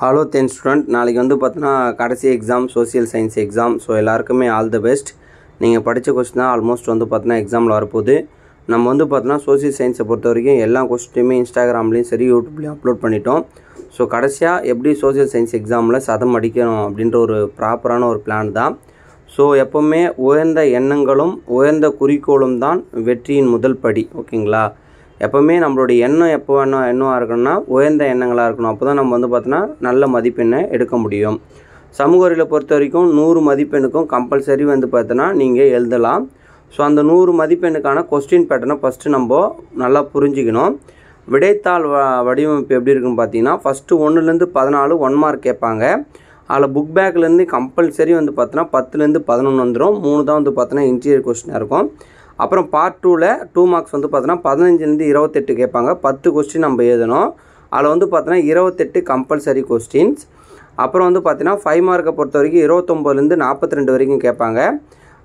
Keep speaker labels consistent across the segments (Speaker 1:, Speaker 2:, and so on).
Speaker 1: Hello 10th student, நாளைக்கு வந்து பார்த்தீங்கன்னா கடைசி exam social science exam. So எல்லாருக்குமே ஆல் தி பெஸ்ட். நீங்கள் படித்த கொஸ்டின் தான் ஆல்மோஸ்ட் வந்து பார்த்தீங்கன்னா எக்ஸாமில் வரப்போகுது. நம்ம வந்து பார்த்தீங்கன்னா சோசியல் சயின்ஸை பொறுத்த வரைக்கும் எல்லா கொஸ்டினுமே இன்ஸ்டாகிராம்லேயும் சரி யூடியூப்லேயும் அப்லோட் பண்ணிட்டோம். ஸோ கடைசியாக எப்படி சோசியல் சயின்ஸ் எக்ஸாமில் சதம் அடிக்கணும் அப்படின்ற ஒரு ப்ராப்பரான ஒரு பிளான் தான். ஸோ எப்போவுமே உயர்ந்த எண்ணங்களும் உயர்ந்த குறிக்கோளும் தான் வெற்றியின் முதல் படி. ஓகேங்களா? எப்போவுமே நம்மளுடைய எண்ணம் என்னவாக இருக்கணும்னா உயர்ந்த எண்ணங்களாக இருக்கணும். அப்போ தான் நம்ம வந்து பார்த்தோன்னா நல்ல மதிப்பெண்ணை எடுக்க முடியும். சமூக அறிவியலை பொறுத்த வரைக்கும் 100 மதிப்பெண்ணுக்கும் கம்பல்சரி வந்து பார்த்தோன்னா நீங்கள் எழுதலாம். ஸோ அந்த 100 மதிப்பெண்ணுக்கான கொஸ்டின் பேட்டர்னை ஃபஸ்ட்டு நம்ம நல்லா புரிஞ்சுக்கணும். விடைத்தாள் வடிவமைப்பு எப்படி இருக்குன்னு பார்த்தீங்கன்னா, ஃபஸ்ட்டு 1லேருந்து 14 1 மார்க் கேட்பாங்க. அதில் புக் பேக்லேருந்து கம்பல்சரி வந்து பார்த்தோன்னா 10லேருந்து 11 வந்துடும். 3 தான் வந்து பார்த்தோன்னா இன்டீரியர் கொஸ்டினாக இருக்கும். அப்புறம் பார்ட் 2ல் 2 மார்க்ஸ் வந்து பார்த்தோன்னா 15லேருந்து 28 கேட்பாங்க. 10 கொஸ்டின் நம்ம எழுதணும். அதில் வந்து பார்த்தோன்னா 28 கம்பல்சரி கொஸ்டின்ஸ். அப்புறம் வந்து பார்த்தீங்கன்னா 5 மார்க்கை பொறுத்த வரைக்கும் 29லேருந்து 42 வரைக்கும் கேட்பாங்க.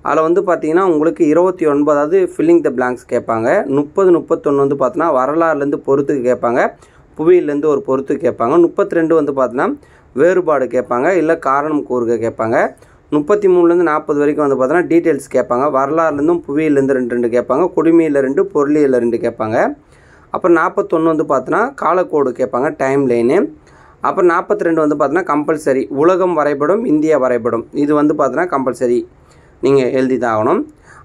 Speaker 1: அதில் வந்து பார்த்தீங்கன்னா உங்களுக்கு 29, அதாவது ஃபில்லிங் த பிளாங்க்ஸ் கேட்பாங்க. 30, 31 வந்து பார்த்தோன்னா வரலாறுலேருந்து பொறுத்துக்கு கேட்பாங்க. புவியிலேருந்து ஒரு பொறுத்துக்கு கேட்பாங்க. 32 வந்து பார்த்தோன்னா வேறுபாடு கேட்பாங்க, இல்லை காரணம் கூறுக கேட்பாங்க. 33லேருந்து 40 வரைக்கும் வந்து பார்த்தோன்னா டீட்டெயில்ஸ் கேட்பாங்க. வரலாறுலேருந்தும் புவியிலேருந்து 2 கேட்பாங்க. குடிமையில் 2, பொருளியல் 2 கேட்பாங்க. அப்புறம் 41 வந்து பார்த்தோன்னா காலக்கோடு கேட்பாங்க, டைம் லைனு. அப்புறம் 42 வந்து பார்த்தோன்னா கம்பல்சரி உலகம் வரைபடம், இந்தியா வரைபடம். இது வந்து பார்த்தோன்னா கம்பல்சரி நீங்கள் எழுதி தான் ஆகணும்.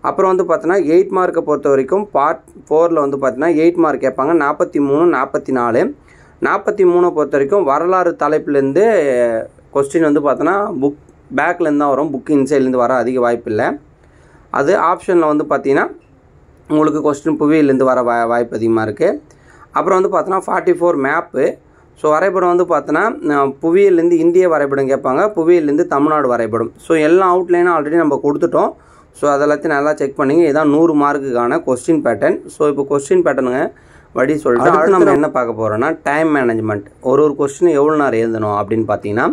Speaker 1: அப்புறம் வந்து பார்த்தோன்னா 8 மார்க்கை பொறுத்த வரைக்கும் பார்ட் 4ல் வந்து பார்த்தீங்கன்னா 8 மார்க் கேட்பாங்க. 43, 44. 43 பொறுத்த வரைக்கும் வரலாறு தலைப்புலேருந்து கொஸ்டின் வந்து பார்த்தோன்னா புக் பேக்லேருந்து தான் வரும். புக் இன்சைட்லேருந்து வர அதிக வாய்ப்பு இல்லை. அது ஆப்ஷனில் வந்து பார்த்தீங்கன்னா உங்களுக்கு கொஸ்டின் புவியிலேருந்து வர வாய்ப்பு அதிகமாக இருக்குது. அப்புறம் வந்து பார்த்தோன்னா 44 மேப்பு. ஸோ வரைபடம் வந்து பார்த்தோன்னா புவியிலேருந்து இந்திய வரைபடம் கேட்பாங்க, புவியிலேருந்து தமிழ்நாடு வரைபடம். ஸோ எல்லா அவுட்லைனும் ஆல்ரெடி நம்ம கொடுத்துட்டோம். ஸோ அதெல்லாத்தையும் நல்லா செக் பண்ணிங்க. இதான் 100 மார்க்குக்கான கொஸ்டின் பேட்டர்ன். ஸோ இப்போ கொஸ்டின் பேட்டர்னுங்க வழி சொல்லிட்டு அடுத்து நம்ம என்ன பார்க்க போகிறோன்னா டைம் மேனேஜ்மெண்ட். ஒரு கொஸ்டின் எவ்வளோ நேரம் எழுதணும் அப்படின்னு பார்த்தீங்கன்னா,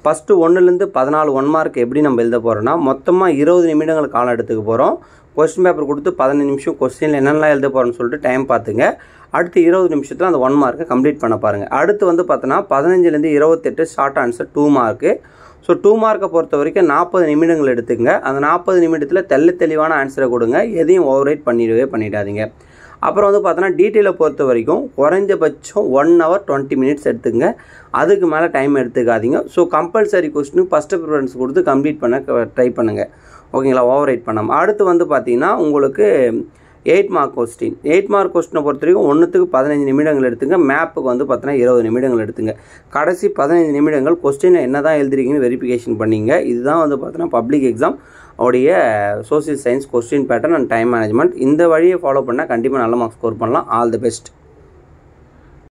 Speaker 1: ஃபஸ்ட்டு 1லேருந்து 14 1 மார்க் எப்படி நம்ம எழுத போகிறோன்னா, மொத்தமாக 20 நிமிடங்கள் காலம் எடுத்துக்க போகிறோம். கொஸ்டின் பேப்பர் கொடுத்து 15 நிமிஷம் கொஸ்டினில் என்னென்னலாம் எழுத போகிறோன்னு சொல்லிட்டு டைம் பார்த்துங்க. அடுத்து 20 நிமிஷத்தில் அந்த 1 மார்க்கை கம்ப்ளீட் பண்ண பாருங்கள். அடுத்து வந்து பார்த்தோன்னா 15லேருந்து 28 ஷார்ட் ஆன்சர் 2 மார்க்கு. ஸோ 2 மார்க்கை பொறுத்த வரைக்கும் 40 நிமிடங்கள் எடுத்துங்க. அந்த 40 நிமிடத்தில் தெளிவான ஆன்சரை கொடுங்க. எதையும் ஓவர்ரைட் பண்ணிடாதீங்க. அப்புறம் வந்து பார்த்தோன்னா டீட்டெயிலை பொறுத்த வரைக்கும் குறைஞ்சபட்சம் 1 hour 20 minutes எடுத்துங்க. அதுக்கு மேலே டைம் எடுத்துக்காதீங்க. ஸோ கம்பல்சரி கொஸ்டினுக்கு ஃபஸ்ட்டு ப்ரிஃபரன்ஸ் கொடுத்து கம்ப்ளீட் பண்ண ட்ரை பண்ணுங்கள். ஓகேங்களா? ஓவர்ரைட் பண்ணாமல். அடுத்து வந்து பார்த்தீங்கன்னா உங்களுக்கு 8 மார்க் கொஸ்டின். 8 மார்க் கொஸ்டினை பொறுத்த வரைக்கும் 1க்கு 15 நிமிடங்கள் எடுத்துங்க. மேப்புக்கு வந்து பார்த்தோன்னா 20 நிமிடங்கள் எடுத்துங்க. கடைசி 15 நிமிடங்கள் கொஸ்டினை என்ன தான் எழுதுறீங்கன்னு வெரிஃபிகேஷன் பண்ணிங்க. இதுதான் வந்து பார்த்தோன்னா பப்ளிக் எக்ஸாம் உடைய social science question pattern and time management. இந்த வழியை ஃபாலோ பண்ணால் கண்டிப்பாக நல்ல மார்க்ஸ் ஸ்கோர் பண்ணலாம். All the best.